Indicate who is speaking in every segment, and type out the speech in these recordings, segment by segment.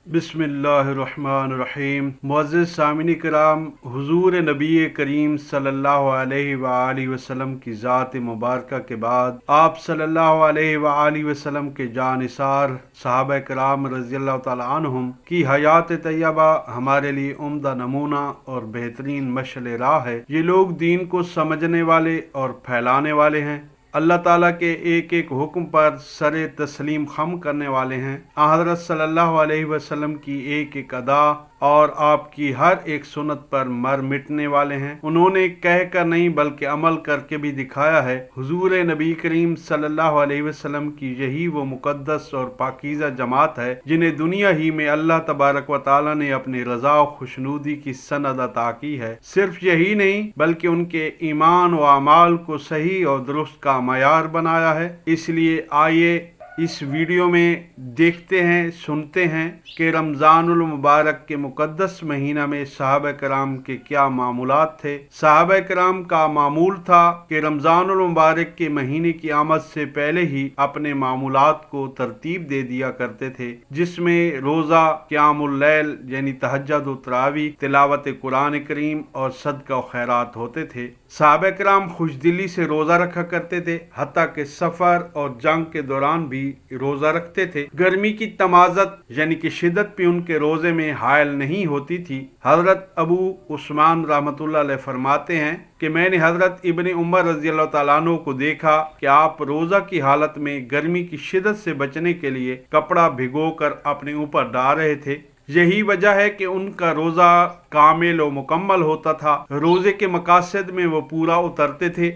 Speaker 1: बिस्मिल्लाहिर्रहमानिर्रहीम। मुअज़्ज़िज़ सामिन किराम, हुज़ूर नबी करीम सल्लल्लाहु अलैहि वआलिहि वसल्लम की ज़ात मुबारका के बाद आप सल्लल्लाहु अलैहि वआलिहि वसल्लम के जानिसार सहाबा किराम रज़ियल्लाहु तआला अन्हुम की हयात तैयबा हमारे लिए उम्दा नमूना और बेहतरीन मशअल राह है। ये लोग दीन को समझने वाले और फैलाने वाले हैं, अल्लाह ताला के एक एक हुक्म पर सरे तस्लीम खम करने वाले हैं। हज़रत सल्लल्लाहु अलैहि वसल्लम की एक एक अदा और आपकी हर एक सुन्नत पर मर मिटने वाले हैं। उन्होंने कह कर नहीं बल्कि अमल करके भी दिखाया है। हुजूर नबी करीम सल्लल्लाहु अलैहि वसल्लम की यही वो मुकद्दस और पाकीज़ा जमात है जिन्हें दुनिया ही में अल्लाह तबारक व तआला ने अपनी रज़ा और खुशनुदी की सनद अता की है। सिर्फ यही नहीं बल्कि उनके ईमान व अमाल को सही और दुरुस्त का मयार बनाया है। इसलिए आइए इस वीडियो में देखते हैं, सुनते हैं कि रमज़ानुल मुबारक के मुकद्दस महीना में सहाबा कराम के क्या मामूलात थे। सहाबा कराम का मामूल था कि रमज़ानुल मुबारक के महीने की आमद से पहले ही अपने मामूलात को तरतीब दे दिया करते थे, जिसमें रोज़ा, क़ियामुल लैल यानी तहज्जुद व तरावी, तिलावत कुरान करीम और सदका व खैरात होते थे। सहाबा कराम खुशदिली से रोज़ा रखा करते थे, हत्ता के सफ़र और जंग के दौरान भी रोज़ा रखते थे। गर्मी की तमाज़त यानी कि शिद्दत भी उनके रोज़े में हायल नहीं होती थी। हज़रत अबू उस्मान रहमतुल्लाह अलैह फरमाते हैं कि मैंने हज़रत इब्ने उमर रज़ियल्लाहु तआला अन्हु को देखा कि आप रोज़ा की हालत में गर्मी की शिद्दत से बचने के लिए कपड़ा भिगोकर अपने ऊपर डाल रहे थे। यही वजह है कि उनका रोज़ा कामिल और मुकम्मल होता था। रोज़े के मकासद में वो पूरा उतरते थे।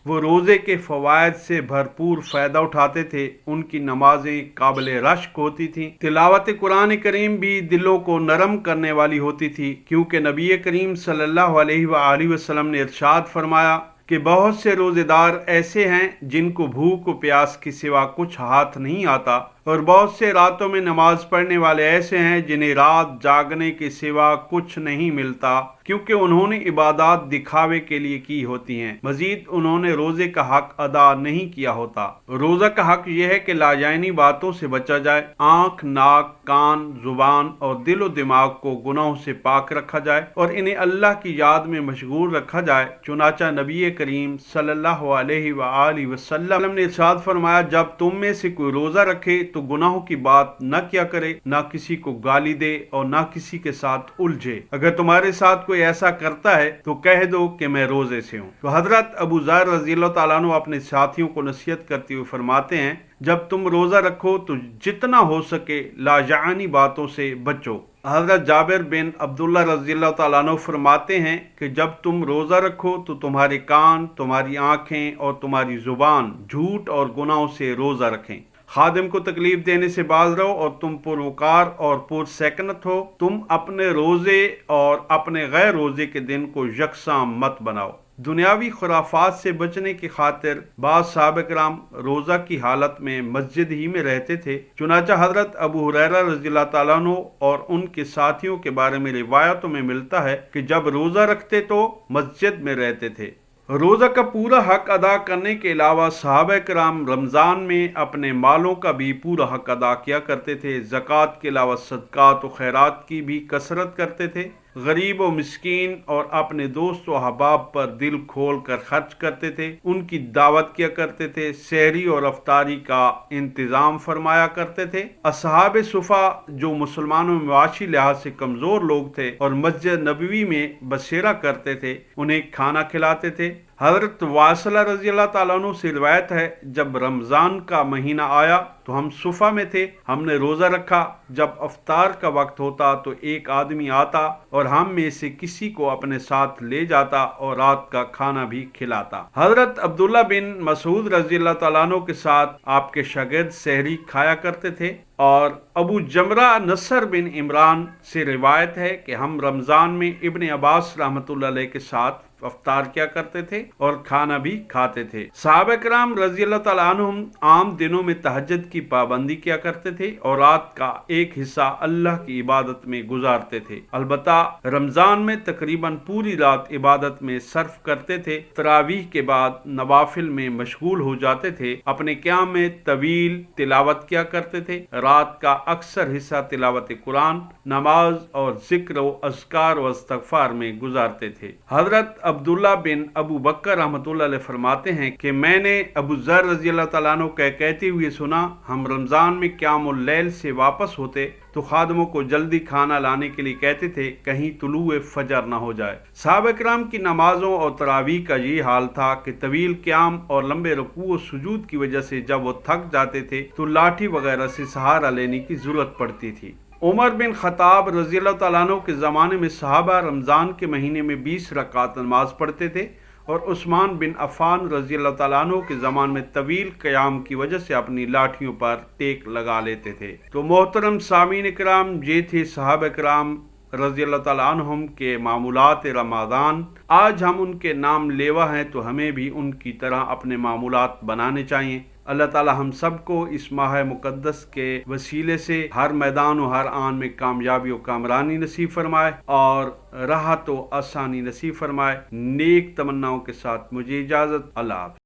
Speaker 1: वो रोज़े के फ़वाइद से भरपूर फ़ायदा उठाते थे। उनकी नमाजें काबिल रश्क होती थीं। तिलावत कुरान करीम भी दिलों को नरम करने वाली होती थी, क्योंकि नबी करीम सल्लल्लाहु अलैहि वसल्लम ने इरशाद फरमाया कि बहुत से रोज़ेदार ऐसे हैं जिनको भूख व प्यास के सिवा कुछ हाथ नहीं आता, और बहुत से रातों में नमाज पढ़ने वाले ऐसे हैं जिन्हें रात जागने के सिवा कुछ नहीं मिलता, क्योंकि उन्होंने इबादत दिखावे के लिए की होती हैं। मजीद उन्होंने रोज़े का हक अदा नहीं किया होता। रोज़ा का हक यह है कि लाजायनी बातों से बचा जाए, आँख, नाक, कान, जुबान और दिल व दिमाग को गुनाहों से पाक रखा जाए और इन्हें अल्लाह की याद में मशगूल रखा जाए। चुनाचा नबी करीम सल्लल्लाहु अलैहि वआलिहि वसल्लम ने इरशाद फरमाया, जब तुम में से कोई रोज़ा रखे तो गुनाहों की बात न किया करे, न किसी को गाली दे और न किसी के साथ उलझे। अगर तुम्हारे साथ कोई ऐसा करता है तो कह दो कि मैं रोजे से हूँ। तो हजरत अबू ज़र रज़ियल्लाहु तआला अन्हु अपने साथियों को नसीहत करते हुए फरमाते हैं, जब तुम रोज़ा रखो तो जितना हो सके लाजानी बातों से बचो। हज़रत जाबिर बिन अब्दुल्लाह रज़ियल्लाहु तआला अन्हु फरमाते हैं कि जब तुम रोज़ा रखो तो तुम्हारे कान, तुम्हारी आँखें और तुम्हारी ज़ुबान झूठ और गुनाहों से रोज़ा रखें। खादिम को तकलीफ देने से बाज रहो और तुम पुरवकार और पुरसकनत हो। तुम अपने रोज़े और अपने गैर रोज़े के दिन को यकसां मत बनाओ। दुनियावी खुराफात से बचने की खातिर बाज़ सहाबा किराम रोज़ा की हालत में मस्जिद ही में रहते थे। चुनाचा हज़रत अबू हुरैरा रज़ियल्लाहु तआला अन्हु और उनके साथियों के बारे में रिवायतों में मिलता है कि जब रोज़ा रखते तो मस्जिद में रहते थे। रोज़ा का पूरा हक अदा करने के अलावा सहाबा किराम रमज़ान में अपने मालों का भी पूरा हक अदा किया करते थे। ज़कात के अलावा सदक़ात व खैरात की भी कसरत करते थे। गरीब व मिस्कीन और अपने दोस्त व अहबाब पर दिल खोल कर खर्च करते थे। उनकी दावत किया करते थे। सहरी और अफ्तारी का इंतज़ाम फरमाया करते थे। असहाब सुफ़ा जो मुसलमानों में माशी लिहाज से कमज़ोर लोग थे और मस्जिद नबवी में बसेरा करते थे, उन्हें खाना खिलाते थे। हज़रत वासिला रज़ियल्लाहु तआला अन्हु से रिवायत है, जब रमज़ान का महीना आया तो हम सुफ़ा में थे, हमने रोज़ा रखा। जब अफ्तार का वक्त होता तो एक आदमी आता और हम में से किसी को अपने साथ ले जाता और रात का खाना भी खिलाता। हज़रत अब्दुल्ला बिन मसूद रज़ियल्लाहु तआला अन्हु के साथ आपके शागिर्द सहरी खाया करते थे। और अबू जमरा नसर बिन इमरान से रिवायत है कि हम रमज़ान में इब्ने अब्बास रहमतुल्लाह अलैह के साथ افطار کیا کرتے تھے اور کھانا بھی کھاتے تھے۔ صحابہ کرام رضی اللہ تعالیٰ عنہم عام دنوں میں تہجد کی پابندی کیا کرتے تھے اور رات کا ایک حصہ اللہ کی عبادت میں گزارتے تھے۔ البتہ رمضان میں تقریباً پوری رات عبادت میں صرف کرتے تھے۔ تراویح کے بعد نوافل میں مشغول ہو جاتے تھے۔ اپنے قیام میں طویل تلاوت کیا کرتے تھے۔ رات کا اکثر حصہ تلاوت قرآن، نماز اور ذکر و اذکار و استغفار میں گزارتے تھے۔ حضرت عبداللہ بن ابو بکر رحمۃ اللہ علیہ فرماتے ہیں کہ میں نے ابو ذر رضی اللہ تعالیٰ عنہ کہتے ہوئے سنا، ہم رمضان میں قیام اللیل سے واپس ہوتے تو خادموں کو جلدی کھانا لانے کے لیے کہتے تھے، کہیں طلوع فجر نہ ہو جائے۔ صحابہ کرام کی نمازوں اور تراویح کا یہ حال تھا کہ طویل قیام اور لمبے رکوع و سجود کی وجہ سے جب وہ تھک جاتے تھے تو لاٹھی وغیرہ سے سہارا لینے کی ضرورت پڑتی تھی۔ عمر بن خطاب رضی اللہ تعالیٰ عنہ کے زمانے میں صحابہ رمضان کے مہینے میں 20 رکعت نماز پڑھتے تھے، اور عثمان بن عفان رضی اللہ تعالیٰ عنہ کے زمان میں طویل قیام کی وجہ سے اپنی لاٹھیوں پر ٹیک لگا لیتے تھے۔ تو محترم سامعین کرام، یہ تھے صحابہ کرام رضی اللہ تعالیٰ عنہم کے معمولات رمضان۔ آج ہم ان کے نام لیوا ہیں تو ہمیں بھی ان کی طرح اپنے معمولات بنانے چاہیے۔ اللہ تعالی ہم سب کو اس ماہ مقدس کے وسیلے سے ہر میدان و ہر آن میں کامیابی و کامرانی نصیب فرمائے اور راحت و آسانی نصیب فرمائے۔ نیک تمناؤں کے ساتھ مجھے اجازت، اللہ حافظ۔